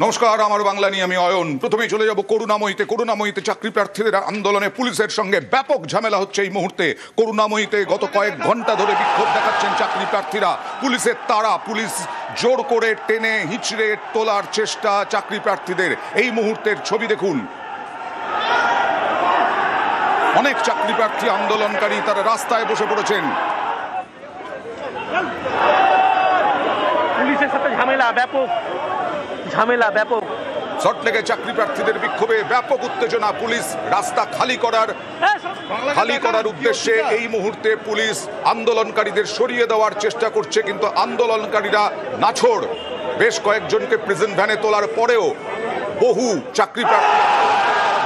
নমস্কার, আমার বাংলা নিয়ে আমি অয়ন। প্রথমেই চলে যাব করুণাময়ীতে চাকরি প্রার্থীদের আন্দোলনে পুলিশের সঙ্গে ব্যাপক ঝামেলা হচ্ছে এই মুহূর্তে। করুণাময়ীতে গত কয়েক ঘন্টা ধরে বিক্ষোভ দেখাচ্ছেন চাকরি প্রার্থীরা। পুলিশের তাড়া, পুলিশ জোর করে টেনে হিঁচড়ে তোলার চেষ্টা চাকরি প্রার্থীদের। এই মুহূর্তের ছবি দেখুন। অনেক চাকরি প্রার্থী আন্দোলনকারী তারা রাস্তায় বসে পড়েছেন। পুলিশের সাথে ঝামেলা ব্যাপক সল্টলেকে চাকরি প্রার্থীদের বিক্ষোভে ব্যাপক উত্তেজনা। পুলিশ রাস্তা খালি করার উদ্দেশ্যে এই মুহূর্তে পুলিশ আন্দোলনকারীদের সরিয়ে দেওয়ার চেষ্টা করছে, কিন্তু আন্দোলনকারীরা নাছোড়। বেশ কয়েকজনকে প্রিজন ভ্যানে তোলার পরেও বহু চাকরি প্রার্থী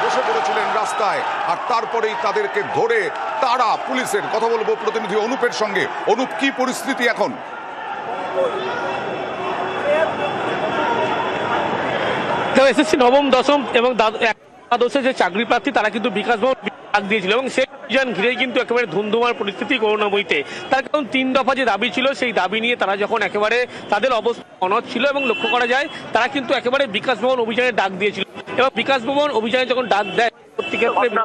বসে পড়েছিলেন রাস্তায়, আর তারপরেই তাদেরকে ধরে তারা পুলিশের। কথা বলবো প্রতিনিধি অনুপের সঙ্গে। অনুপ, কি পরিস্থিতি এখন? এসএসসি নবম, দশম এবং একাদশের যে চাকরি প্রার্থী তারা কিন্তু বিকাশ ভবন ডাক দিয়েছিল এবং সেই অভিযান ঘিরেই কিন্তু একেবারে ধুন্ধুমার পরিস্থিতি করুণাময়ীতে। তার কারণ 3 দফা যে দাবি ছিল, সেই দাবি নিয়ে তারা যখন একেবারে তাদের অবস্থা অনড় ছিল এবং লক্ষ্য করা যায় তারা কিন্তু একেবারে বিকাশ ভবন অভিযানে ডাক দিয়েছিল এবং বিকাশ ভবন অভিযানে যখন ডাক দেয়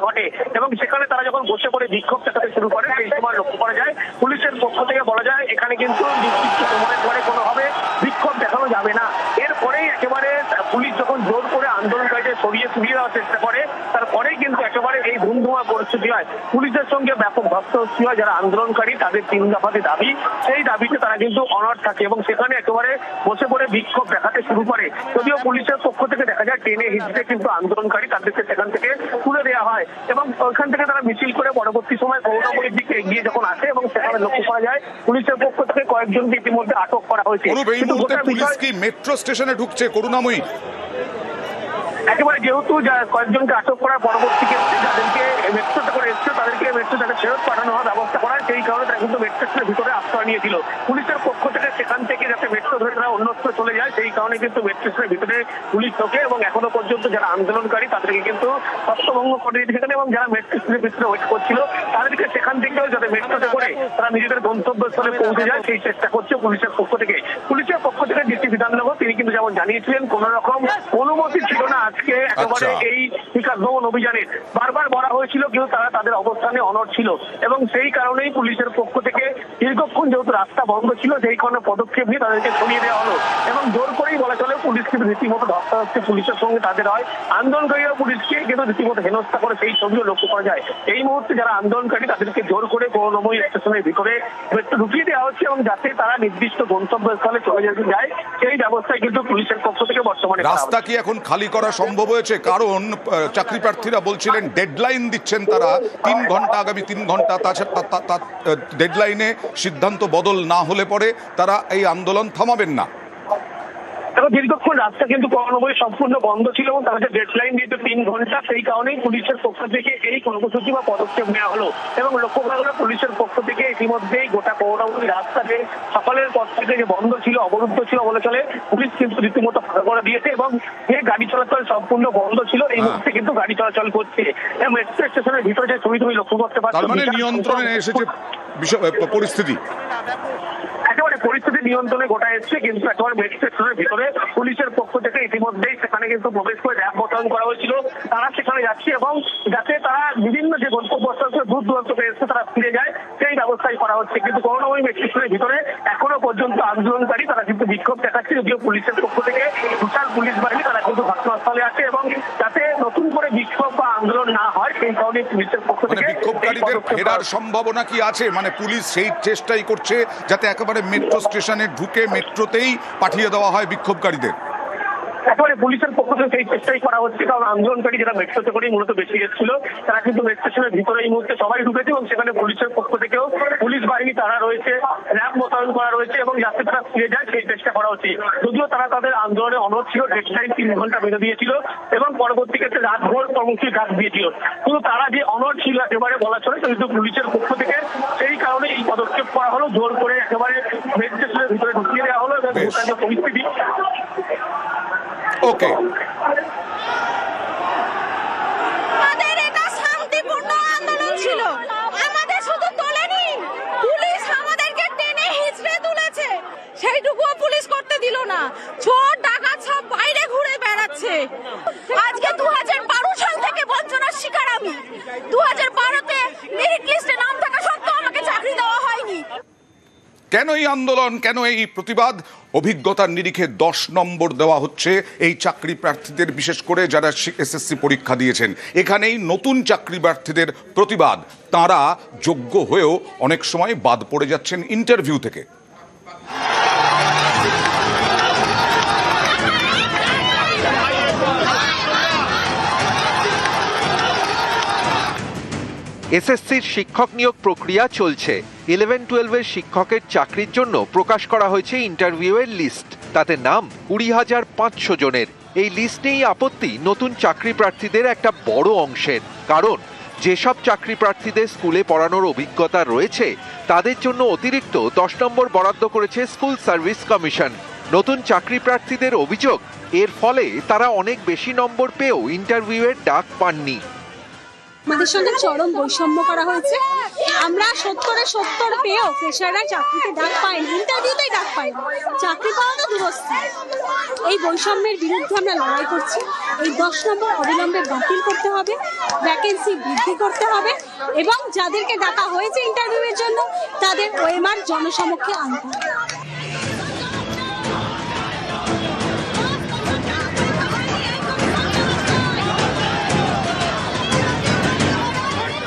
ঘটে এবং সেখানে তারা যখন বসে পড়ে বিক্ষোভ দেখাতে শুরু করে, সেই সময় লক্ষ্য করা যায় পুলিশের পক্ষ থেকে বলা যায় এখানে কিন্তু নির্দিষ্ট সময়ের পরে কোনোভাবে বিক্ষোভ দেখানো যাবে না। এরপরেই একেবারে পুলিশ যখন জোর করে আন্দোলনকারীদের সরিয়ে দেওয়ার চেষ্টা করে, তারপরেই কিন্তু একেবারে এই ধুমধুমা পরিস্থিতি হয়। পুলিশের সঙ্গে ব্যাপক ধস্তাধস্তি হয়। যারা আন্দোলনকারী তাদের 3 দফাতে দাবি, সেই দাবিতে তারা কিন্তু অনড় থাকে এবং সেখানে একেবারে বসে পড়ে বিক্ষোভ দেখাতে শুরু করে। যদিও পুলিশের পক্ষ থেকে দেখা যায় টেনে হিঁচড়ে কিন্তু আন্দোলনকারী তাদেরকে সেখান থেকে তুলে দেওয়া হয় এবং ওইখান থেকে তারা মিছিল করে পরবর্তী সময় করুণাময়ীর দিকে এগিয়ে যখন আসে এবং সেখানে লক্ষ্য করা যায় পুলিশের পক্ষ থেকে কয়েকজনকে ইতিমধ্যে আটক করা হয়েছে। পুলিশ কি মেট্রো স্টেশনে ঢুকছে করুণাময়ী? একেবারে যেহেতু কয়েকজনকে আটক করার পরবর্তী ক্ষেত্রে যাদেরকে মেট্রোতে করে এসছে তাদেরকে মেট্রো থেকে ফেরত পাঠানো হওয়ার ব্যবস্থা করা, সেই কারণে তারা কিন্তু মেট্রো স্টেশনের ভিতরে আশ্রয় নিয়েছিল। পুলিশের পক্ষ থেকে সেখান থেকে যাতে মেট্রো ধরে তারা অন্যত্র চলে যায়, সেই কারণে কিন্তু মেট্রো স্টেশনের ভিতরে পুলিশ ঢোকে এবং এখনো পর্যন্ত যারা আন্দোলনকারী তাদেরকে কিন্তু ছত্রভঙ্গ করে দিয়েছে এবং যারা মেট্রো স্টেশনের ভিতরে ওয়েট করছিল তাদেরকে সেখান থেকেও যাতে মেট্রোতে করে তারা নিজেদের গন্তব্যস্থলে পৌঁছে যায় সেই চেষ্টা করছে পুলিশের পক্ষ থেকে। পুলিশের পক্ষ থেকে ডিসি বিধাননগর তিনি কিন্তু যেমন জানিয়েছিলেন কোন রকম অনুমতি ছিল না আজকে একেবারে এই বিকাশ ভবন অভিযানে। বারবার বলা হয়েছিল কিন্তু তারা তাদের অবস্থানে অনড় ছিল এবং সেই কারণেই পুলিশের পক্ষ থেকে দীর্ঘক্ষণ যেহেতু রাস্তা বন্ধ ছিল সেই কারণে পদক্ষেপ নিয়ে তাদেরকে সরিয়ে দেওয়া হলো এবং জোর করেই বলা চলে পুলিশ কিন্তু রীতিমতো ধস্তাধস্তি পুলিশের সঙ্গে তাদের হয়। আন্দোলনকারীরা পুলিশকে কিন্তু রীতিমতো হেনস্থা করে সেই ছবিও লক্ষ্য করা যায়। এই মুহূর্তে যারা আন্দোলনকারী তাদেরকে জোর করে করুণাময়ী স্টেশনের ভিতরে ঢুকিয়ে দেওয়া হচ্ছে এবং যাতে তারা নির্দিষ্ট গন্তব্যস্থলে চলে যেতে যায় সেই ব্যবস্থায় কিন্তু পুলিশের পক্ষ থেকে বর্তমানে। রাস্তা কি এখন খালি করা সম্ভব হয়েছে? কারণ চাকরি প্রার্থীরা বলছিলেন ডেডলাইন দিচ্ছেন তারা 3 ঘন্টা, আগামী 3 ঘন্টা। তাছাড়া ডেডলাইনে সিদ্ধান্ত বদল না হলে পরে তারা এই আন্দোলন থামাবেন না। দীর্ঘক্ষণ রাস্তা কিন্তু করুণাময়ী সম্পূর্ণ বন্ধ ছিল এবং তাদের ডেডলাইন দিত 3 ঘন্টা, সেই কারণেই পুলিশের পক্ষ থেকে এই কর্মসূচি বা পদক্ষেপ নেওয়া হলো এবং লক্ষ্য করা হলো পুলিশের পক্ষ থেকে ইতিমধ্যেই গোটা করুণাময়ী রাস্তাতে সকালের পর থেকে যে বন্ধ ছিল, অবরুদ্ধ ছিল বলে চলে, পুলিশ কিন্তু রীতিমতো ফাঁকা করে দিয়েছে এবং যে গাড়ি চলাচল সম্পূর্ণ বন্ধ ছিল এই মুহূর্তে কিন্তু গাড়ি চলাচল করছে। মেট্রো স্টেশনের ভিতরে যে ছবি তুমি লক্ষ্য করতে পারছো, মানে নিয়ন্ত্রণে এসেছে পরিস্থিতি। একেবারে পরিস্থিতি নিয়ন্ত্রণে গোটা এসছে, কিন্তু একেবারে মেট্রো স্টেশনের ভিতরে পুলিশের পক্ষ থেকে ইতিমধ্যেই সেখানে কিন্তু প্রবেশ করে র্যাব মোতায়েন করা হয়েছিল। তারা সেখানে যাচ্ছে এবং যাতে তারা বিভিন্ন যে গন্তব্যস্থল দূর দূরান্ত এসছে তারা ফিরে যায় সেই ব্যবস্থাই করা হচ্ছে। কিন্তু করুণাময়ী মেট্রো স্টেশনের ভিতরে এখনো পর্যন্ত আন্দোলনকারী তারা কিন্তু বিক্ষোভ দেখাচ্ছে, যদিও পুলিশের পক্ষ থেকে বিশাল পুলিশ বাহিনী তারা কিন্তু ঘটনাস্থলে আছে এবং যাতে নতুন করে বিক্ষোভ বা আন্দোলন না হয় সেই কারণে পুলিশের পক্ষ থেকে বিক্ষোভকারীদের ফেরার সম্ভাবনা কি আছে? মানে পুলিশ সেই চেষ্টাই করছে যাতে একেবারে মেট্রো স্টেশনে ঢুকে মেট্রোতেই পাঠিয়ে দেওয়া হয় বিক্ষোভকারীদের। একেবারে পুলিশের পক্ষ থেকে সেই চেষ্টাই করা হচ্ছে, কারণ আন্দোলনকারী যারা মেট্রোতে করেই মূলত বেশি এসেছিল তারা কিন্তু মেট্রো স্টেশনের ভিতরে এই মুহূর্তে সবাই ঢুকেছে এবং সেখানে পুলিশের পক্ষ থেকেও পুলিশ বাহিনী তারা রয়েছে, র্যাব মোতায়েন করা রয়েছে এবং যাতে তারা ফিরে যায় সেই চেষ্টা করা হচ্ছে। যদিও তারা তাদের আন্দোলনে অনড় ছিল, ডেডলাইন 3 ঘন্টা বেঁধে দিয়েছিল এবং পরবর্তী ক্ষেত্রে রাতভর কর্মসূচি ডাক দিয়েছিল, কিন্তু তারা যে অনড় ছিল একেবারে বলা চলে, কিন্তু পুলিশের পক্ষ থেকে সেই কারণে এই পদক্ষেপ করা হলো, জোর করে একেবারে মেট্রো স্টেশনের ভিতরে ঢুকিয়ে দেওয়া হলো এবং গোটা যে পরিস্থিতি। ওকে, আমাদের এটা শান্তিপূর্ণ আন্দোলন ছিল, আমাদের শুধু তোলেনি, পুলিশ আমাদেরকে টেনে হিঁচড়ে তুলেছে, সেইটুকুও পুলিশ করতে দিল না। চোর ডাকাত সব বাইরে ঘুরে আজকে 2012 সাল থেকে বঞ্চনার শিকার আমি। 2012-তে মেরিট লিস্টে নাম থাকা সত্ত্বেও আমাকে চাকরি দেওয়া হয়নি। কেন এই আন্দোলন, কেন এই প্রতিবাদ? অভিজ্ঞতার নিরিখে 10 নম্বর দেওয়া হচ্ছে এই চাকরি প্রার্থীদের, বিশেষ করে যারা এসএসসি পরীক্ষা দিয়েছেন। এখানেই নতুন চাকরি প্রার্থীদের প্রতিবাদ। তারা যোগ্য হয়েও অনেক সময় বাদ পড়ে যাচ্ছেন ইন্টারভিউ থেকে। এসএসসির শিক্ষক নিয়োগ প্রক্রিয়া চলছে। 11-12 শিক্ষকের চাকরির জন্য প্রকাশ করা হয়েছে ইন্টারভিউয়ের লিস্ট। তাতে নাম 20,500 জনের। এই লিস্টেই আপত্তি নতুন চাকরি প্রার্থীদের একটা বড় অংশের। কারণ যেসব চাকরি প্রার্থীদের স্কুলে পড়ানোর অভিজ্ঞতা রয়েছে তাদের জন্য অতিরিক্ত 10 নম্বর বরাদ্দ করেছে স্কুল সার্ভিস কমিশন। নতুন চাকরি প্রার্থীদের অভিযোগ, এর ফলে তারা অনেক বেশি নম্বর পেয়েও ইন্টারভিউয়ের ডাক পাননি। আমাদের সঙ্গে চরম বৈষম্য করা হয়েছে। আমরা 70 পেয়েও ফ্রেশাররা চাকরিতে ডাক পাইনি, ইন্টারভিউতেই ডাক পাইনি, চাকরি পাওয়া তো দূরস্থ। এই বৈষম্যের বিরুদ্ধে আমরা লড়াই করছি। এই 10 নম্বর অবিলম্বে বাতিল করতে হবে, ভ্যাকেন্সি বৃদ্ধি করতে হবে এবং যাদেরকে ডাকা হয়েছে ইন্টারভিউয়ের জন্য তাদের ওএমআর জনসমক্ষে আনতে হবে।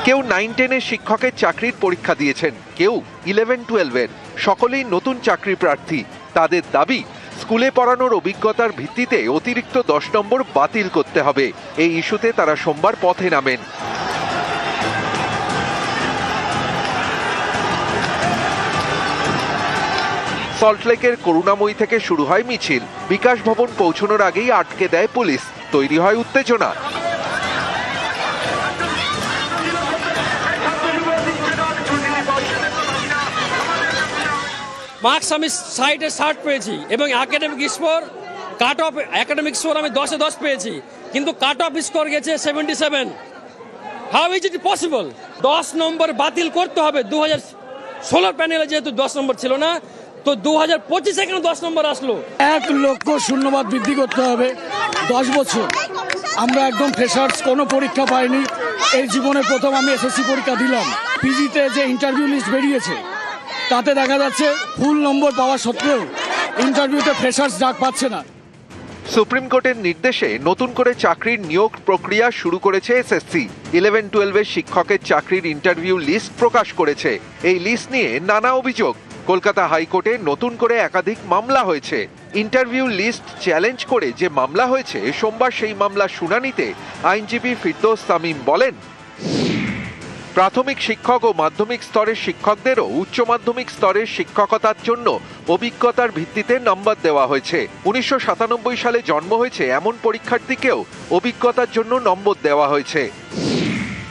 কেউ 9-10 শিক্ষকের চাকরির পরীক্ষা দিয়েছেন, কেউ 11-12 সকলেই নতুন চাকরি প্রার্থী। তাদের দাবি স্কুলে পড়ানোর অভিজ্ঞতার ভিত্তিতে অতিরিক্ত 10 নম্বর বাতিল করতে হবে। এই ইস্যুতে তারা সোমবার পথে নামেন। সল্টলেকের করুণাময়ী থেকে শুরু হয় মিছিল। বিকাশ ভবন পৌঁছানোর আগেই আটকে দেয় পুলিশ। তৈরি হয় উত্তেজনা। মার্কস আমি 60 পেয়েছি এবং academic score cut off academic score আমি 10-10 পেয়েছি, কিন্তু কাট অফ স্কোর গেছে 77। How is it possible? 10 নম্বর বাতিল করতে হবে। 2016 প্যানেলে যেহেতু 10 নম্বর ছিল না, তো 2025 কেন 10 নম্বর আসলো? 1 লক্ষ শূন্যবাদ বৃদ্ধি করতে হবে। 10 বছর আমরা একদম ফ্রেশার্স, কোনো পরীক্ষা পাইনি। এই জীবনে প্রথম আমি এসএসসি পরীক্ষা দিলাম। পিজিতে যে ইন্টারভিউ লিস্ট বেরিয়েছে তাতে দেখা যাচ্ছে ফুল নম্বর পাওয়া সত্ত্বেও ইন্টারভিউতে ফ্রেশার্স ডাক পাচ্ছে না। সুপ্রিম কোর্টের নির্দেশে নতুন করে চাকরির নিয়োগ প্রক্রিয়া শুরু করেছে এসএসসি। 11-12 শিক্ষকের চাকরির ইন্টারভিউ লিস্ট প্রকাশ করেছে। এই লিস্ট নিয়ে নানা অভিযোগ। কলকাতা হাইকোর্টে নতুন করে একাধিক মামলা হয়েছে। ইন্টারভিউ লিস্ট চ্যালেঞ্জ করে যে মামলা হয়েছে, সোমবার সেই মামলা শুনানিতে আইনজীবী ফিরদৌস তামিম বলেন, প্রাথমিক শিক্ষক ও মাধ্যমিক স্তরের শিক্ষকদেরও উচ্চ মাধ্যমিক স্তরের শিক্ষকতার জন্য অভিজ্ঞতার ভিত্তিতে নম্বর দেওয়া হয়েছে। 1997 সালে জন্ম হয়েছে এমন পরীক্ষার্থীকেও অভিজ্ঞতার জন্য নম্বর দেওয়া হয়েছে।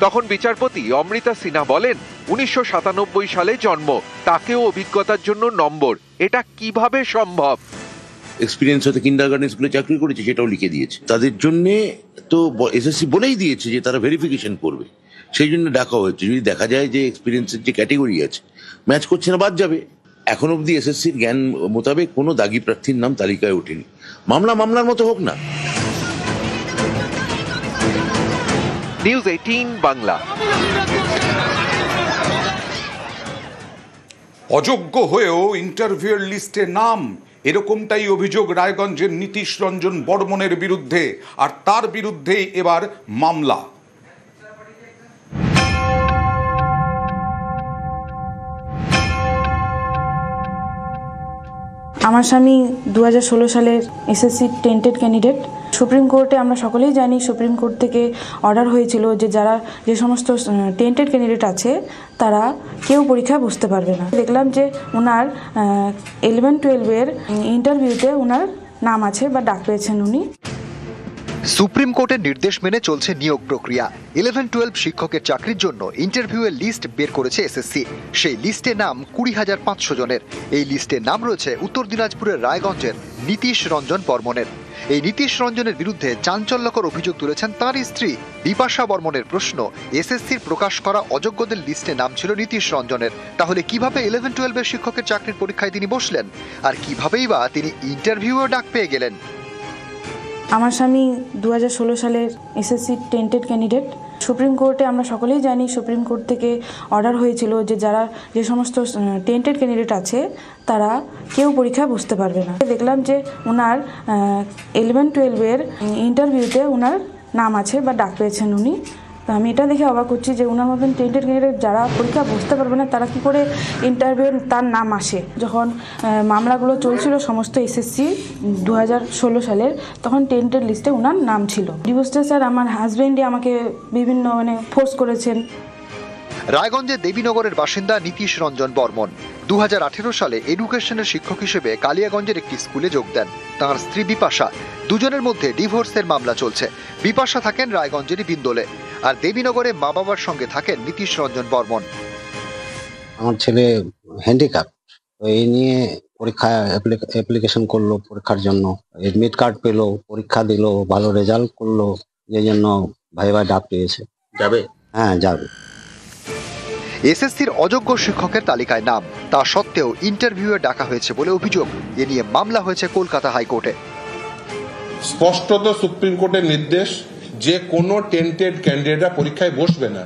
তখন বিচারপতি অমৃতা সিনহা বলেন, 1997 সালে জন্ম, তাকেও অভিজ্ঞতার জন্য নম্বর, এটা কিভাবে সম্ভব? এক্সপিরিয়েন্স হতে কিন্ডারগার্টেন স্কুলে চাকরি করেছে সেটাও লিখে দিয়েছে। তাদের জন্য তো এসএসসি বলেই দিয়েছে যে তারা ভেরিফিকেশন করবে, সেই জন্য ডাকা হয়েছে। যদি দেখা যায় যে এক্সপিরিয়েন্সের যে ক্যাটেগরি আছে ম্যাচ করছে না, বাদ যাবে। এখন অবধি এসএসসির জ্ঞান মোতাবেক কোনো দাগি প্রার্থীর নাম তালিকায় ওঠেনি। মামলার মতো হোক না। নিউজ 18 বাংলা। অযোগ্য হয়েও ইন্টারভিউয়ের লিস্টে নাম, এরকমটাই অভিযোগ রায়গঞ্জের নীতিশ রঞ্জন বর্মনের বিরুদ্ধে। আর তার বিরুদ্ধেই এবার মামলা। আমার স্বামী 2016 সালের এসএসসি টেন্টেড ক্যান্ডিডেট। সুপ্রিম কোর্টে আমরা সকলেই জানি, সুপ্রিম কোর্ট থেকে অর্ডার হয়েছিল যে যে সমস্ত টেন্টেড ক্যান্ডিডেট আছে তারা কেউ পরীক্ষায় বসতে পারবে না। দেখলাম যে ওনার 11-12 ইন্টারভিউতে ওনার নাম আছে বা ডাক পেয়েছেন উনি। সুপ্রিম কোর্টের নির্দেশ মেনে চলছে নিয়োগ প্রক্রিয়া। 11-12 শিক্ষকের চাকরির জন্য ইন্টারভিউয়ের লিস্ট বের করেছে এসএসসি। সেই লিস্টে নাম 20,500 জনের। এই লিস্টে নাম রয়েছে উত্তর দিনাজপুরের রায়গঞ্জের নীতিশ রঞ্জন বর্মনের। এই নীতিশ রঞ্জনের বিরুদ্ধে চাঞ্চল্যকর অভিযোগ তুলেছেন তাঁর স্ত্রী বিপাশা বর্মনের। প্রশ্ন, এসএসসির প্রকাশ করা অযোগ্যদের লিস্টে নাম ছিল নীতিশ রঞ্জনের। তাহলে কিভাবে 11-12 শিক্ষকের চাকরির পরীক্ষায় তিনি বসলেন, আর কিভাবেই বা তিনি ইন্টারভিউয়েও ডাক পেয়ে গেলেন? আমার স্বামী 2016 সালের এসএসসি টেন্টেড ক্যান্ডিডেট। সুপ্রিম কোর্টে আমরা সকলেই জানি সুপ্রিম কোর্ট থেকে অর্ডার হয়েছিল যে যে সমস্ত টেন্টেড ক্যান্ডিডেট আছে তারা কেউ পরীক্ষায় বসতে পারবে না। দেখলাম যে ওনার 11-12 ইন্টারভিউতে ওনার নাম আছে বা ডাক পেয়েছেন উনি। তো আমি এটা দেখে অবাক হচ্ছি যে ওনার মতন টেন্টেড ক্যান্ডিডেট যারা পরীক্ষা বসতে পারবে না তারা কি করে ইন্টারভিউ তার নাম আসে। যখন মামলাগুলো চলছিল সমস্ত এসএসসি 2016 সালের, তখন টেন্টেড লিস্টে ওনার নাম ছিল। ডিভোর্সটা স্যার আমার হাজব্যান্ডই আমাকে বিভিন্ন ফোর্স করেছেন। রায়গঞ্জের দেবীনগরের বাসিন্দা নীতিশ রঞ্জন বর্মন 2018 সালে এডুকেশনের শিক্ষক হিসেবে কালিয়াগঞ্জের একটি স্কুলে যোগ দেন। তাঁর স্ত্রী বিপাশা, দুজনের মধ্যে ডিভোর্সের মামলা চলছে। বিপাশা থাকেন রায়গঞ্জেরই বিন্দোলে, আর দেবীনগরে মা বাবার সঙ্গে থাকেন নীতিশ রঞ্জন বর্মন। আমার ছেলে হ্যান্ডিক্যাপ, তো এই নিয়ে পরীক্ষা অ্যাপ্লিকেশন করলো পরীক্ষার জন্য, এডমিট কার্ড পেলো, পরীক্ষা দিল, ভালো রেজাল্ট করলো, যে জন্য ভাই ডাক পেয়েছে। যাবে? হ্যাঁ যাবে। এসএসসির অযোগ্য শিক্ষকের তালিকায় নাম, তা সত্ত্বেও ইন্টারভিউয়ে ডাকা হয়েছে বলে অভিযোগ। এ নিয়ে মামলা হয়েছে কলকাতা হাইকোর্টে। স্পষ্টত সুপ্রিম কোর্টের নির্দেশ যে কোনো টেন্টেড ক্যান্ডিডেটরা পরীক্ষায় বসবে না।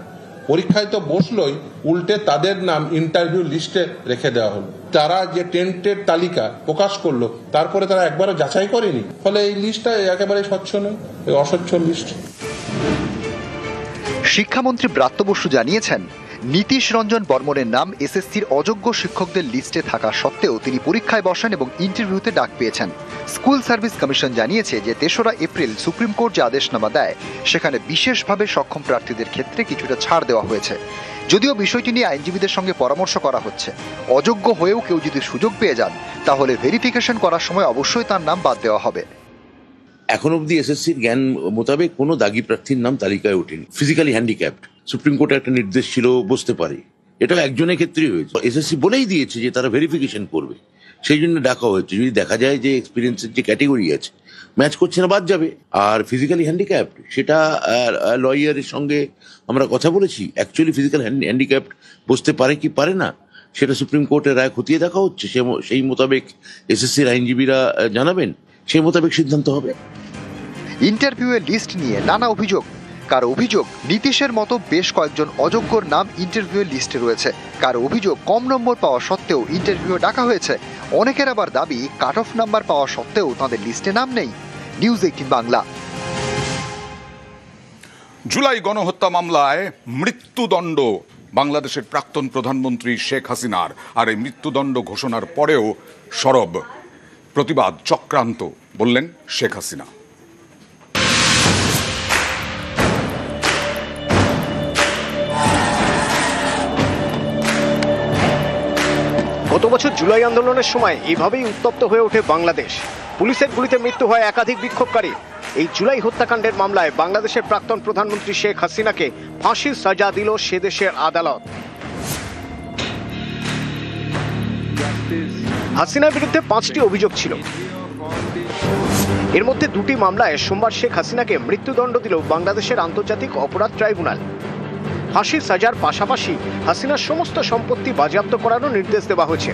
পরীক্ষায় তো বসলোই, উল্টে তাদের নাম ইন্টারভিউ লিস্টে রেখে দেওয়া হলো। তারা যে টেন্টেড তালিকা প্রকাশ করলো তারপরে তারা একবারও যাচাই করেনি, ফলে এই লিস্টটা একেবারে স্বচ্ছ নয়, অস্বচ্ছ লিস্ট। শিক্ষামন্ত্রী ব্রাত্য বসু জানিয়েছেন, নীতিশ রঞ্জন বর্মনের নাম এসএসসির অযোগ্য শিক্ষকদের লিস্টে থাকা সত্ত্বেও তিনি পরীক্ষায় বসেন এবং ইন্টারভিউতে ডাক পেয়েছেন। স্কুল সার্ভিস কমিশন জানিয়েছে যে 3রা এপ্রিল সুপ্রিম কোর্ট যে আদেশনামা দেয় সেখানে বিশেষভাবে সক্ষম প্রার্থীদের ক্ষেত্রে কিছুটা ছাড় দেওয়া হয়েছে। যদিও বিষয়টি নিয়ে আইনজীবীদের সঙ্গে পরামর্শ করা হচ্ছে। অযোগ্য হয়েও কেউ যদি সুযোগ পেয়ে যান তাহলে ভেরিফিকেশন করার সময় অবশ্যই তার নাম বাদ দেওয়া হবে। এখন অব্দি এসএসসির জ্ঞান মোতাবেক কোনো দাগি প্রার্থীর নাম তালিকায় ওঠেনি। ফিজিক্যালি হ্যান্ডিক্যাপড, সুপ্রিম কোর্টে একটা নির্দেশ ছিল বসতে পারে, এটা একজনের ক্ষেত্রেই হয়েছে। এসএসসি বলেই দিয়েছে যে তারা ভেরিফিকেশন করবে, সেই জন্য ডাকা হয়েছে। যদি দেখা যায় যে এক্সপিরিয়েন্সের যে ক্যাটেগরি আছে ম্যাচ করছে না, বাদ যাবে। আর ফিজিক্যালি হ্যান্ডিক্যাপড, সেটা লয়ারের সঙ্গে আমরা কথা বলেছি। অ্যাকচুয়ালি ফিজিক্যাল হ্যান্ডিক্যাপড বসতে পারে কি পারে না সেটা সুপ্রিম কোর্টের রায় খতিয়ে দেখা হচ্ছে। সেই মোতাবেক এসএসসির আইনজীবীরা জানাবেন, সেই মোতাবেক সিদ্ধান্ত হবে। ইন্টারভিউয়ের লিস্ট নিয়ে নানা অভিযোগ। কারো অভিযোগ নীতিশের মতো বেশ কয়েকজন অযোগ্যর নাম ইন্টারভিউয়ের লিস্টে রয়েছে। কারো অভিযোগ কম নম্বর পাওয়া সত্ত্বেও ইন্টারভিউ ডাকা হয়েছে। অনেকের আবার দাবি কাট অফ নাম্বার পাওয়া সত্ত্বেও তাদের লিস্টে নাম নেই। নিউজ 18 বাংলা। জুলাই গণহত্যা মামলায় মৃত্যুদণ্ড বাংলাদেশের প্রাক্তন প্রধানমন্ত্রী শেখ হাসিনার। আর এই মৃত্যুদণ্ড ঘোষণার পরেও সরব প্রতিবাদ চক্রান্ত বললেন শেখ হাসিনা। গত বছর জুলাই আন্দোলনের সময় এভাবেই উত্তপ্ত হয়ে ওঠে বাংলাদেশ। পুলিশের গুলিতে মৃত্যু হয় একাধিক বিক্ষোভকারী। এই জুলাই হত্যাকাণ্ডের মামলায় বাংলাদেশের প্রাক্তন প্রধানমন্ত্রী শেখ হাসিনাকে ফাঁসির সাজা দিল সে দেশের আদালত। হাসিনার বিরুদ্ধে 5টি অভিযোগ ছিল। এর মধ্যে 2টি মামলায় সোমবার শেখ হাসিনাকে মৃত্যুদণ্ড দিল বাংলাদেশের আন্তর্জাতিক অপরাধ ট্রাইব্যুনাল। ফাঁসির সাজার পাশাপাশি হাসিনার সমস্ত সম্পত্তি বাজেয়াপ্ত করারও নির্দেশ দেওয়া হয়েছে।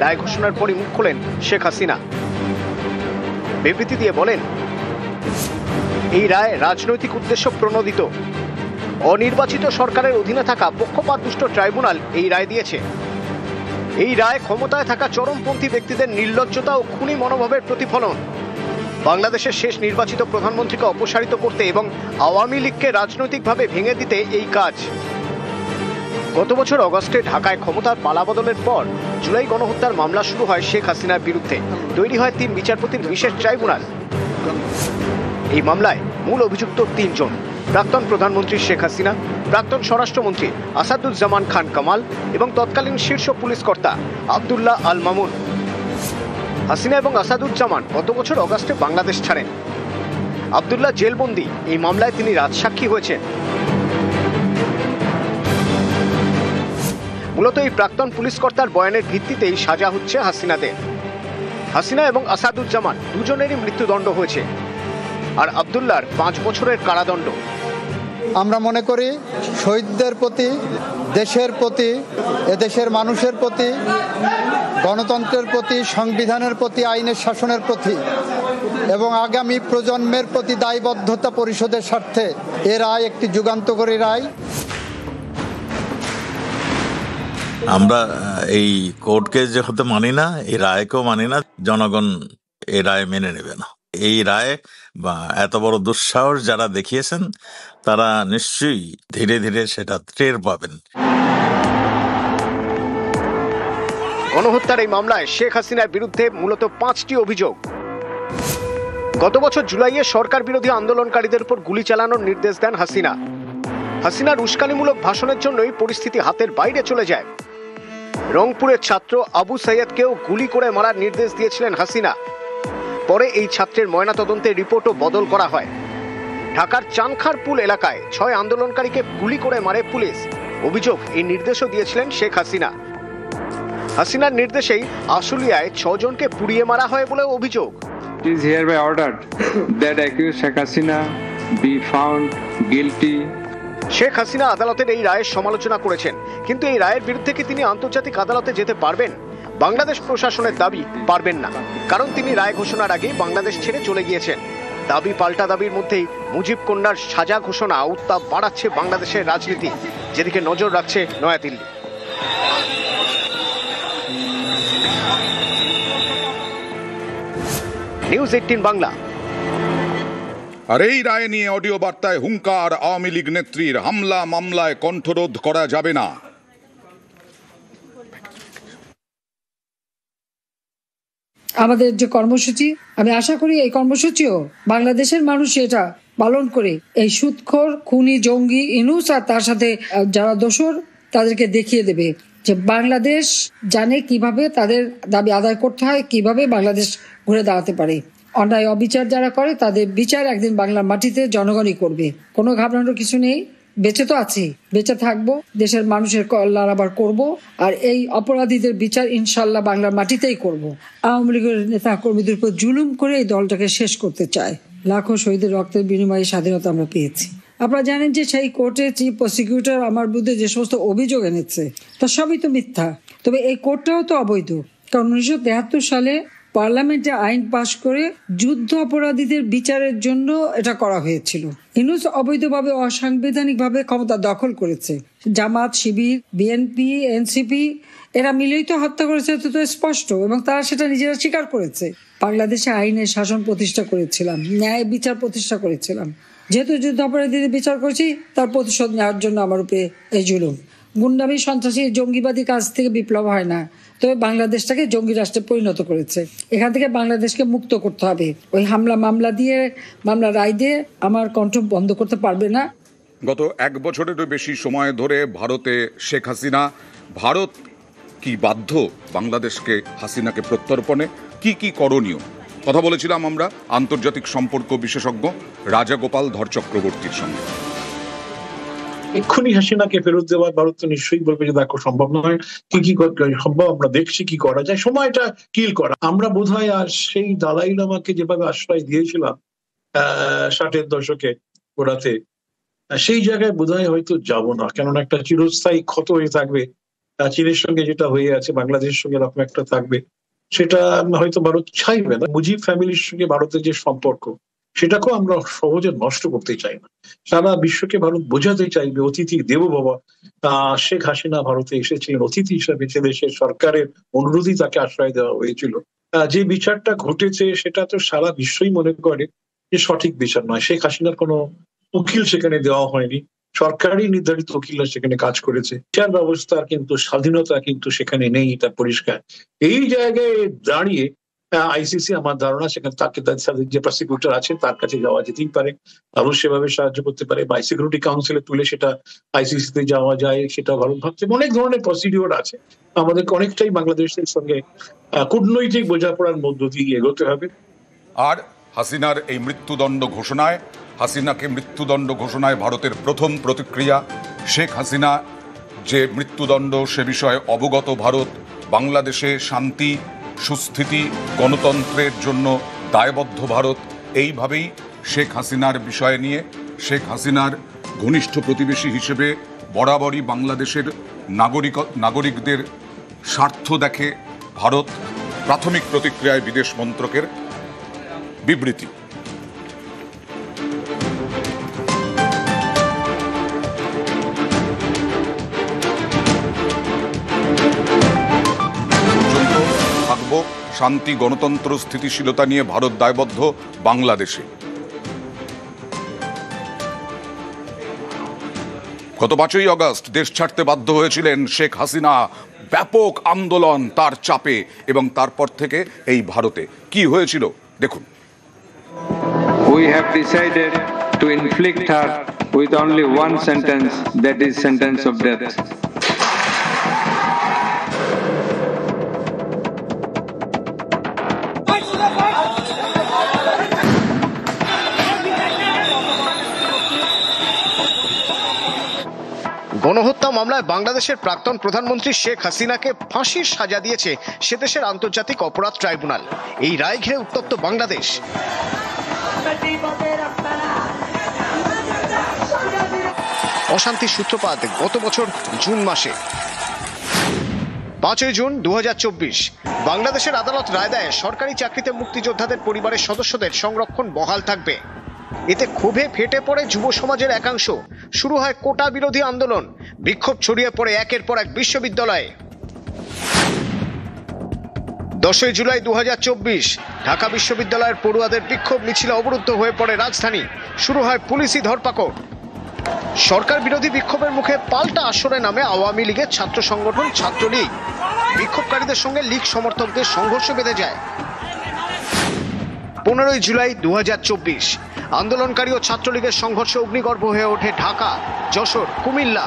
রায় ঘোষণার পরই মুখ খোলেন শেখ হাসিনা। বিবৃতি দিয়ে বলেন, এই রায় রাজনৈতিক উদ্দেশ্য প্রণোদিত। অনির্বাচিত সরকারের অধীনে থাকা পক্ষপাতদুষ্ট ট্রাইব্যুনাল এই রায় দিয়েছে। এই রায় ক্ষমতায় থাকা চরমপন্থী ব্যক্তিদের নির্লজ্জতা ও খুনি মনোভাবের প্রতিফলন। বাংলাদেশের শেষ নির্বাচিত প্রধানমন্ত্রীকে অপসারিত করতে এবং আওয়ামী লীগকে রাজনৈতিকভাবে ভেঙে দিতে এই কাজ। গত বছর অগস্টে ঢাকায় ক্ষমতার পালাবদলের পর জুলাই গণহত্যার মামলা শুরু হয় শেখ হাসিনার বিরুদ্ধে। তৈরি হয় 3 বিচারপতির বিশেষ ট্রাইব্যুনাল। এই মামলায় মূল অভিযুক্ত 3 জন: প্রাক্তন প্রধানমন্ত্রী শেখ হাসিনা, প্রাক্তন স্বরাষ্ট্রমন্ত্রী আসাদুজ্জামান খান কামাল এবং তৎকালীন শীর্ষ পুলিশ কর্তা আব্দুল্লাহ আল মামুন। হাসিনা এবং আসাদুজ্জামান গত বছর অগস্টে বাংলাদেশ ছাড়েন। আব্দুল্লাহ জেলবন্দি। এই মামলায় তিনি রাজসাক্ষী হয়েছেন। মূলত এই প্রাক্তন পুলিশ কর্তার বয়ানের ভিত্তিতেই সাজা হচ্ছে হাসিনাদের। হাসিনা এবং আসাদুজ্জামান দুজনেরই মৃত্যুদণ্ড হয়েছে, আর আব্দুল্লাহর 5 বছরের কারাদণ্ড। আমরা মনে করি শহীদদের প্রতি, দেশের প্রতি, এদেশের মানুষের প্রতি, গণতন্ত্রের প্রতি, সংবিধানের প্রতি, আইনের শাসনের প্রতি এবং আগামী প্রজন্মের প্রতি দায়বদ্ধতা পরিশোধের স্বার্থে এ রায় একটি যুগান্তকারী রায়। আমরা এই কোর্টকে যেহেতু মানি না, এই রায়কেও মানি না, জনগণ এই রায় মেনে নেবে না। এই রায় বা এত বড় দুঃসাহস যারা দেখিয়েছেন তারা নিশ্চয়ই ধীরে ধীরে সেটা টের পাবেন। গণহত্যার এই মামলায় শেখ হাসিনার বিরুদ্ধে মূলত 5টি অভিযোগ। গত বছর জুলাইয়ে সরকার বিরোধী আন্দোলনকারীদের উপর গুলি চালানোর নির্দেশ দেন হাসিনা। হাসিনার উস্কানিমূলক ভাষণের জন্যই পরিস্থিতি হাতের বাইরে চলে যায়। রংপুরের ছাত্র আবু সাইয়্যদকেও গুলি করে মারার নির্দেশ দিয়েছিলেন হাসিনা। পরে এই ছাত্রের ময়নাতদন্তের রিপোর্টও বদল করা হয়। ঢাকার চানখারপুল এলাকায় 6 আন্দোলনকারীকে গুলি করে মারে পুলিশ। অভিযোগ, এই নির্দেশও দিয়েছিলেন শেখ হাসিনা। হাসিনার নির্দেশেই আশুলিয়ায় 6 জনকে পুড়িয়ে মারা হয় বলে অভিযোগ। It is hereby ordered that accused Sheikh Hasina be found guilty. Sheikh Hasina আদালতের এই রায়ের সমালোচনা করেছেন, কিন্তু এই রায়ের বিরুদ্ধে কি তিনি আন্তর্জাতিক আদালতে যেতে পারবেন? বাংলাদেশ প্রশাসনের দাবি পারবেন না, কারণ তিনি রায় ঘোষণার আগেই বাংলাদেশ ছেড়ে চলে গিয়েছেন। দাবি পাল্টা দাবির মধ্যেই মুজিব কন্যার সাজা ঘোষণা উত্তাপ বাড়াচ্ছে বাংলাদেশের রাজনীতি, যেদিকে নজর রাখছে নয়াদিল্লি। নিউজ 18 বাংলা। আর এই রায় নিয়ে অডিও বার্তায় হুঙ্কার আওয়ামী লীগ নেত্রীর, হামলা মামলায় কণ্ঠরোধ করা যাবে না। আমাদের যে কর্মসূচি, আমি আশা করি এই কর্মসূচিও বাংলাদেশের মানুষ এটা পালন করে এই সুদখোর খুনি জঙ্গি ইনুস আর তার সাথে যারা দোষর তাদেরকে দেখিয়ে দেবে যে বাংলাদেশ জানে কিভাবে তাদের দাবি আদায় করতে হয়, কিভাবে বাংলাদেশ ঘুরে দাঁড়াতে পারে। অন্যায় অবিচার যারা করে তাদের বিচার একদিন বাংলার মাটিতে জনগণই করবে। কোনো ঘাবড়ানোর কিছু নেই, বেঁচে তো আছি, বেঁচে থাকবো, দেশের মানুষের কল্যাণ আবার করবো, আর এই অপরাধীদের বিচার ইনশাল্লাহ বাংলার মাটিতেই করব। আওয়ামী লীগের নেতা কর্মীদের উপর জুলুম করে এই দলটাকে শেষ করতে চায়। লাখো শহীদের রক্তের বিনিময়ে স্বাধীনতা আমরা পেয়েছি। আপনারা জানেন যে সেই কোর্টে চিফ প্রসিকিউটর আমার বিরুদ্ধে যে সমস্ত অভিযোগ এনেছে তা সবই তো মিথ্যা। তবে এই কোর্টটাও তো অবৈধ, কারণ 1973 সালে পার্লামেন্টে আইন পাশ করে যুদ্ধ অপরাধীদের বিচারের জন্য এটা করা হয়েছিল। ইউনূস অবৈধভাবে অসাংবিধানিকভাবে ক্ষমতা দখল করেছে। জামাত, শিবির, বিএনপি, এনসিপি এরা মিলেই তো হত্যা করেছে, তো স্পষ্ট, এবং তারা সেটা নিজেরা স্বীকার করেছে। বাংলাদেশে আইনের শাসন প্রতিষ্ঠা করেছিলাম, ন্যায় বিচার প্রতিষ্ঠা করেছিলাম। যেহেতু যুদ্ধ অপরাধীদের বিচার করেছি, তার প্রতিশোধ নেওয়ার জন্য আমার উপরে এই জুলুম। গুন্ডামি, সন্ত্রাসী, জঙ্গিবাদী কাজ থেকে বিপ্লব হয় না, তবে বাংলাদেশটাকে জঙ্গি রাষ্ট্রে পরিণত করেছে। এখান থেকে বাংলাদেশকে মুক্ত করতে হবে। ওই মামলা রায় দিয়ে আমার কণ্ঠ বন্ধ করতে পারবে না। গত 1 বছরেরও বেশি সময় ধরে ভারতে শেখ হাসিনা, ভারত কি বাধ্য বাংলাদেশকে হাসিনাকে প্রত্যর্পণে? কি করণীয়? কথা বলেছিলাম আমরা আন্তর্জাতিক সম্পর্ক বিশেষজ্ঞ রাজাগোপাল ধর চক্রবর্তীর সঙ্গে। এক্ষুনি হাসিনাকে ফেরত দেওয়ার ভারত তো নিশ্চয়ই বলবে যে দেখো সম্ভব নয়, কি সম্ভব আমরা দেখছি কি করা যায়, সময়টা কিল করা। আমরা বোধহয় আর সেই দালাই লামাকে যেভাবে আশ্রয় দিয়েছিলাম 60-এর দশকে ওরাতে, সেই জায়গায় বোধহয় হয়তো যাব না, কেননা একটা চিরস্থায়ী ক্ষত হয়ে থাকবে। চীনের সঙ্গে যেটা হয়ে আছে বাংলাদেশের সঙ্গে এরকম একটা থাকবে, সেটা হয়তো ভারত চাইবে না। মুজিব ফ্যামিলির সঙ্গে ভারতের যে সম্পর্ক, সেটাকেও আমরা সহজে নষ্ট করতে চাই না। সারা বিশ্বকে ভারত বোঝাতে চাইবে অতিথি দেব বাবা। শেখ হাসিনা ভারতে এসেছিলেন অতিথি হিসাবে, সে দেশের সরকারের অনুরোধেই তাকে আশ্রয় দেওয়া হয়েছিল। যে বিচারটা ঘটেছে সেটা তো সারা বিশ্বই মনে করে যে সঠিক বিচার নয়। শেখ হাসিনার কোনো উকিল সেখানে দেওয়া হয়নি, সরকারই নির্ধারিত উকিলরা সেখানে কাজ করেছে। বিচার ব্যবস্থার কিন্তু স্বাধীনতা কিন্তু সেখানে নেই, এটা পরিষ্কার। এই জায়গায় দাঁড়িয়ে আইসিসি আমার ধারণা সেখানে তাকে যে প্রসিকিউটর আছে তার কাছে যাওয়া যেতেই পারে, ভারত সেভাবে সাহায্য করতে পারে, বা সিকিউরিটি কাউন্সিলে তুলে সেটা আইসিসিতে যাওয়া যায়, সেটা ভারত ভাবছে। অনেক ধরনের প্রসিডিওর আছে, আমাদেরকে অনেকটাই বাংলাদেশের সঙ্গে কূটনৈতিক বোঝাপড়ার মধ্য দিয়ে এগোতে হবে। আর হাসিনার এই মৃত্যুদণ্ড ঘোষণায়, হাসিনাকে মৃত্যুদণ্ড ঘোষণায় ভারতের প্রথম প্রতিক্রিয়া। শেখ হাসিনা যে মৃত্যুদণ্ড সে বিষয়ে অবগত ভারত। বাংলাদেশে শান্তি, সুস্থিতি, গণতন্ত্রের জন্য দায়বদ্ধ ভারত। এইভাবেই শেখ হাসিনার বিষয় নিয়ে, শেখ হাসিনার ঘনিষ্ঠ প্রতিবেশী হিসেবে বরাবরই বাংলাদেশের নাগরিকদের স্বার্থ দেখে ভারত। প্রাথমিক প্রতিক্রিয়ায় বিদেশ মন্ত্রকের বিবৃতি। থাকবো শান্তি, গণতন্ত্র, স্থিতিশীলতা নিয়ে ভারত দায়বদ্ধ বাংলাদেশে। গত 5ই আগস্ট দেশ ছাড়তে বাধ্য হয়েছিলেন শেখ হাসিনা। ব্যাপক আন্দোলন, তার চাপে, এবং তারপর থেকে এই ভারতে কি হয়েছিল দেখুন। We have decided to inflict her with only one sentence, that is sentence of death. গণহত্যা মামলায় বাংলাদেশের প্রাক্তন প্রধানমন্ত্রী শেখ হাসিনাকে ফাঁসির সাজা দিয়েছে সে দেশের আন্তর্জাতিক অপরাধ ট্রাইব্যুনাল। এই রায় ঘিরে উত্তপ্ত বাংলাদেশ। অশান্তির সূত্রপাত গত বছর জুন মাসে। 5ই জুন 2024 বাংলাদেশের আদালত রায় দেয় সরকারি চাকরিতে মুক্তিযোদ্ধাদের পরিবারের সদস্যদের সংরক্ষণ বহাল থাকবে। এতে ক্ষোভে ফেটে পড়ে যুব সমাজের একাংশ। শুরু হয় কোটা বিরোধী আন্দোলন। বিক্ষোভ ছড়িয়ে পড়ে একের পর এক বিশ্ববিদ্যালয়ে। 10ই জুলাই 2024 ঢাকা বিশ্ববিদ্যালয়ের পড়ুয়াদের বিক্ষোভ মিছিলে অবরুদ্ধ হয়ে পড়ে রাজধানী। শুরু হয় পুলিশি ধরপাকড়। সরকার বিরোধী বিক্ষোভের মুখে পাল্টা আসরে নামে আওয়ামী লীগের ছাত্র সংগঠন ছাত্রলীগ। বিক্ষোভকারীদের সঙ্গে লীগ সমর্থকদের সংঘর্ষ বেঁধে যায়। 15ই জুলাই 2024 আন্দোলনকারী ও ছাত্রলীগের সংঘর্ষে অগ্নিগর্ভ হয়ে ওঠে ঢাকা, যশোর, কুমিল্লা।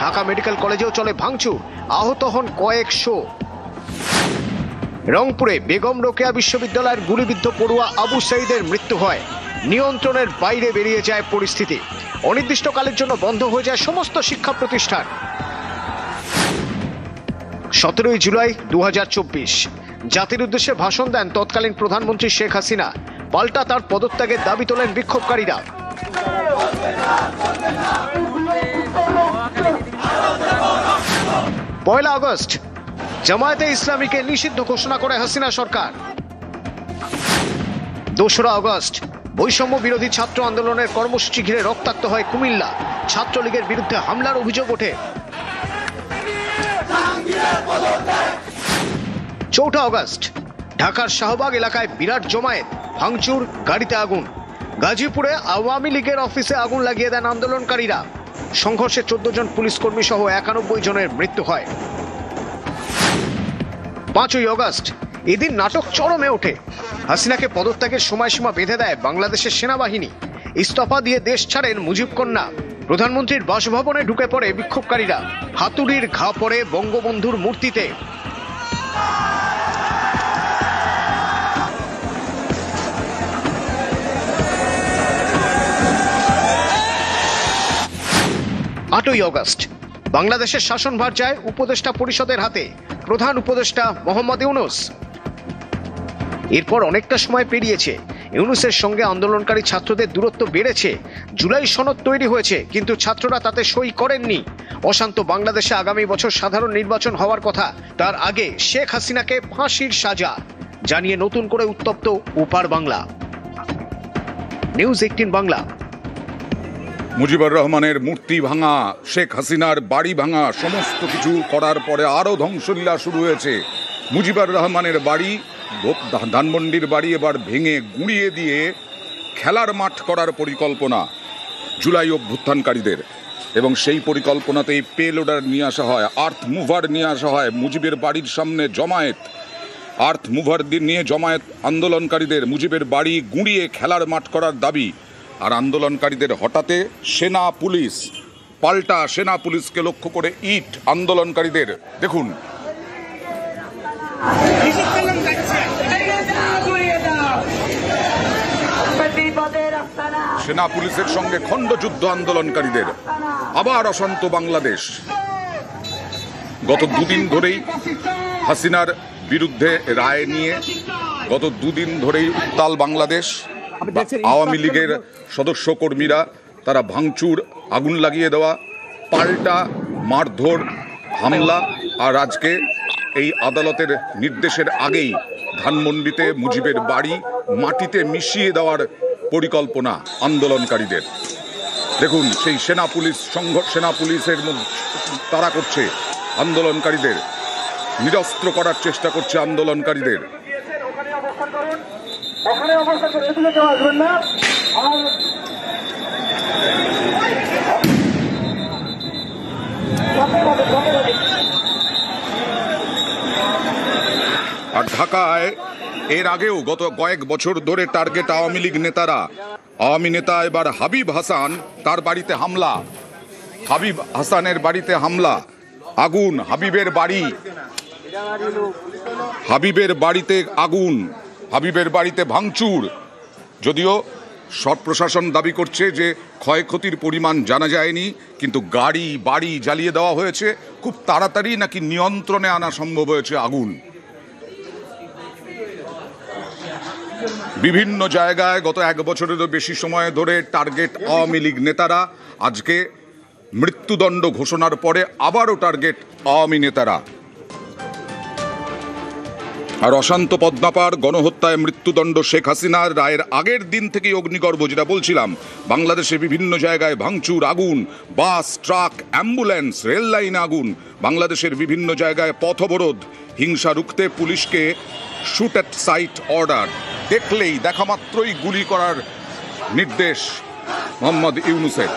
ঢাকা মেডিকেল কলেজেও চলে ভাঙচুর, আহত হন কয়েকশো। রংপুরে বেগম রোকেয়া বিশ্ববিদ্যালয়ের গুলিবিদ্ধ পড়ুয়া আবু সাঈদের মৃত্যু হয়। নিয়ন্ত্রণের বাইরে বেরিয়ে যায় পরিস্থিতি। অনির্দিষ্টকালের জন্য বন্ধ হয়ে যায় সমস্ত শিক্ষা প্রতিষ্ঠান। 17ই জুলাই 2024 জাতির উদ্দেশ্যে ভাষণ দেন তৎকালীন প্রধানমন্ত্রী শেখ হাসিনা। পাল্টা তার পদত্যাগের দাবি তোলেন বিক্ষোভকারীরা। 1 আগস্ট জামায়াতে ইসলামীকে নিষিদ্ধ ঘোষণা করে হাসিনা সরকার। 2 আগস্ট বৈষম্য বিরোধী ছাত্র আন্দোলনের কর্মসূচি ঘিরে রক্তাক্ত হয় কুমিল্লা। ছাত্রলীগের বিরুদ্ধে হামলার অভিযোগ ওঠে। 4 আগস্ট ঢাকার শাহবাগ এলাকায় বিরাট জমায়েত, ভাঙচুর, গাড়িতে আগুন। গাজীপুরে আওয়ামী লীগের অফিসে আগুন লাগিয়ে দেন আন্দোলনকারীরা। সংঘর্ষে 14 জন পুলিশ কর্মী সহ 91 জনের মৃত্যু হয়। 5ই আগস্ট এদিন নাটক চরমে ওঠে। হাসিনাকে পদত্যাগের সময়সীমা বেঁধে দেয় বাংলাদেশের সেনাবাহিনী। ইস্তফা দিয়ে দেশ ছাড়েন মুজিব কন্যা। প্রধানমন্ত্রীর বাসভবনে ঢুকে পড়ে বিক্ষোভকারীরা। হাতুড়ির ঘা পড়ে বঙ্গবন্ধুর মূর্তিতে। আটই আগস্ট বাংলাদেশের শাসনভার যায় উপদেষ্টা পরিষদের হাতে। প্রধান উপদেষ্টা মোহাম্মদ ইউনূস। এরপর অনেকটা সময় পেরিয়েছে। ইউনূসের সঙ্গে আন্দোলনকারী ছাত্রদের দূরত্ব বেড়েছে। জুলাই সনদ তৈরি হয়েছে, কিন্তু ছাত্ররা তাতে সই করেননি। অশান্ত বাংলাদেশে আগামী বছর সাধারণ নির্বাচন হওয়ার কথা। তার আগে শেখ হাসিনাকে ফাঁসির সাজা জানিয়ে নতুন করে উত্তপ্ত ওপার বাংলা। নিউজ 18 বাংলা। মুজিবুর রহমানের মূর্তি ভাঙা, শেখ হাসিনার বাড়ি ভাঙা, সমস্ত কিছু করার পরে আরও ধ্বংসলীলা শুরু হয়েছে। মুজিবুর রহমানের বাড়ি, ধানমন্ডির বাড়ি এবার ভেঙে গুঁড়িয়ে দিয়ে খেলার মাঠ করার পরিকল্পনা জুলাই অভ্যুত্থানকারীদের, এবং সেই পরিকল্পনাতেই পে লোডার নিয়ে আসা হয়, আর্থ মুভার নিয়ে আসা হয়। মুজিবের বাড়ির সামনে জমায়েত, আর্থ মুভার নিয়ে জমায়েত আন্দোলনকারীদের। মুজিবের বাড়ি গুঁড়িয়ে খেলার মাঠ করার দাবি। আর আন্দোলনকারীদের হঠাতে সেনা পুলিশ, পাল্টা সেনা পুলিশকে লক্ষ্য করে ইট আন্দোলনকারীদের। দেখুন, সেনা পুলিশের সঙ্গে খণ্ডযুদ্ধ আন্দোলনকারীদের। আবার অশান্ত বাংলাদেশ। গত দুদিন ধরেই হাসিনার বিরুদ্ধে রায় নিয়ে গত দুদিন ধরেই উত্তাল বাংলাদেশ। আওয়ামী লীগের সদস্য কর্মীরা তারা ভাঙচুর, আগুন লাগিয়ে দেওয়া, পাল্টা মারধর, হামলা। আর আজকে এই আদালতের নির্দেশের আগেই ধানমন্ডিতে মুজিবের বাড়ি মাটিতে মিশিয়ে দেওয়ার পরিকল্পনা আন্দোলনকারীদের। দেখুন সেই সেনা পুলিশের তাড়া করছে আন্দোলনকারীদের, নিরস্ত্র করার চেষ্টা করছে আন্দোলনকারীদের। আর ঢাকায় এর আগেও গত কয়েক বছর ধরে টার্গেট আওয়ামী লীগ নেতারা। আওয়ামী নেতা এবার হাবিব হাসান, তার বাড়িতে হামলা, হাবিব হাসানের বাড়িতে হামলা, আগুন, হাবিবের বাড়িতে আগুন, হাবিবের বাড়িতে ভাঙচুর। যদিও সব প্রশাসন দাবি করছে যে ক্ষয়ক্ষতির পরিমাণ জানা যায়নি, কিন্তু গাড়ি বাড়ি জ্বালিয়ে দেওয়া হয়েছে। খুব তাড়াতাড়ি নাকি নিয়ন্ত্রণে আনা সম্ভব হয়েছে আগুন। বিভিন্ন জায়গায় গত এক বছরেরও বেশি সময় ধরে টার্গেট আওয়ামী লীগ নেতারা। আজকে মৃত্যুদণ্ড ঘোষণার পরে আবারও টার্গেট আওয়ামী নেতারা। আর অশান্ত পদ্মাপাড় গণহত্যায় মৃত্যুদণ্ড শেখ হাসিনার রায়ের আগের দিন থেকেই অগ্নিগর্ভ, যেটা বলছিলাম, বাংলাদেশে বিভিন্ন জায়গায় ভাঙচুর, আগুন, বাস, ট্রাক, অ্যাম্বুলেন্স, রেল লাইনে আগুন, বাংলাদেশের বিভিন্ন জায়গায় পথ অবরোধ। হিংসা রুখতে পুলিশকে শুট অ্যাট সাইট অর্ডার, দেখা মাত্রই গুলি করার নির্দেশ মোহাম্মদ ইউনূসের।